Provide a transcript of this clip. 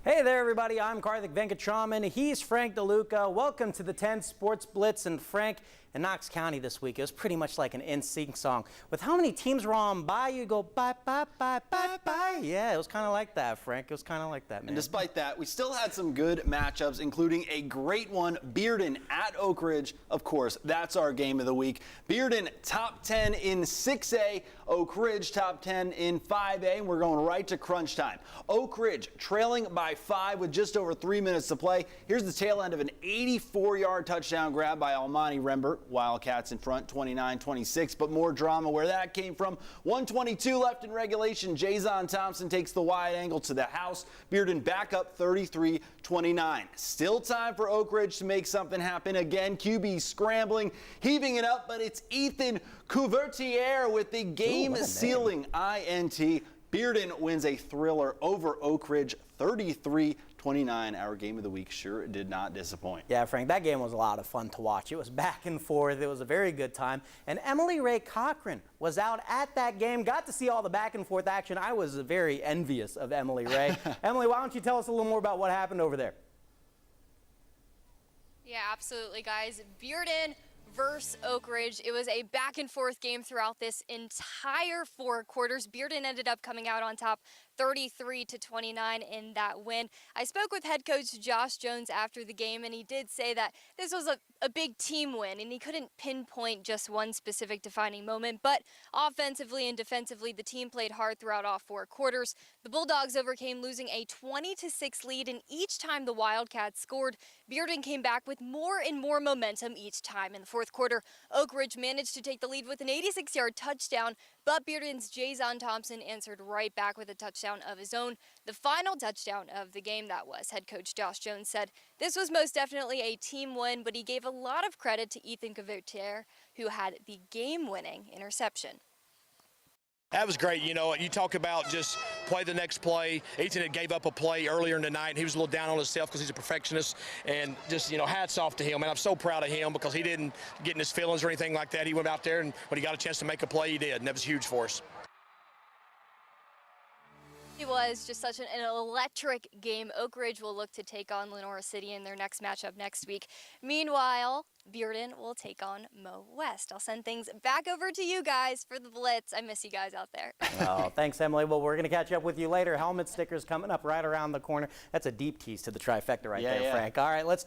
Hey there, everybody. I'm Karthik Venkatraman. He's Frank DeLuca. Welcome to the 10 Sports Blitz. And Frank, in Knox County this week, it was pretty much like an NSYNC song. With how many teams were on bye, you go bye, bye, bye, bye, bye. Yeah, it was kind of like that, Frank. It was kind of like that, man. And despite that, we still had some good matchups, including a great one, Bearden at Oak Ridge. Of course, that's our game of the week. Bearden top 10 in 6A, Oak Ridge top 10 in 5A, and we're going right to crunch time. Oak Ridge trailing by 5 with just over 3 minutes to play. Here's the tail end of an 84-yard touchdown grab by Almani Rembert. Wildcats in front, 29-26, but more drama where that came from. 1:22 left in regulation. Jason Thompson takes the wide angle to the house. Bearden back up 33-29. Still time for Oak Ridge to make something happen. Again, QB scrambling, heaving it up, but it's Ethan Couvertier with the game-sealing INT. Bearden wins a thriller over Oak Ridge, 33-29. Our game of the week sure did not disappoint. Yeah, Frank, that game was a lot of fun to watch. It was back and forth. It was a very good time. And Emily Ray Cochran was out at that game. Got to see all the back and forth action. I was very envious of Emily Ray. Emily, why don't you tell us a little more about what happened over there? Yeah, absolutely, guys. Bearden versus Oak Ridge. It was a back and forth game throughout this entire 4 quarters. Bearden ended up coming out on top 33-29 in that win. I spoke with head coach Josh Jones after the game, and he did say that this was a big team win, and he couldn't pinpoint just one specific defining moment, but offensively and defensively, the team played hard throughout all 4 quarters. The Bulldogs overcame losing a 20-6 lead, and each time the Wildcats scored, Bearden came back with more and more momentum each time. In the 4th quarter, Oak Ridge managed to take the lead with an 86-yard touchdown, but Bearden's Jason Thompson answered right back with a touchdown of his own. The final touchdown of the game, that was. Head coach Josh Jones said this was most definitely a team win, but he gave a lot of credit to Ethan Couvertier, who had the game-winning interception. That was great. You know, you talk about just play the next play. Ethan had gave up a play earlier in the night. He was a little down on himself because he's a perfectionist, and just, you know, hats off to him. And I'm so proud of him because he didn't get in his feelings or anything like that. He went out there, and when he got a chance to make a play, he did, and that was huge for us. It was just such an electric game. Oak Ridge will look to take on Lenora City in their next matchup next week. Meanwhile, Bearden will take on Mo West. I'll send things back over to you guys for the Blitz. I miss you guys out there. Oh, thanks, Emily. Well, we're going to catch up with you later. Helmet stickers coming up right around the corner. That's a deep tease to the trifecta right there, Frank. All right, let's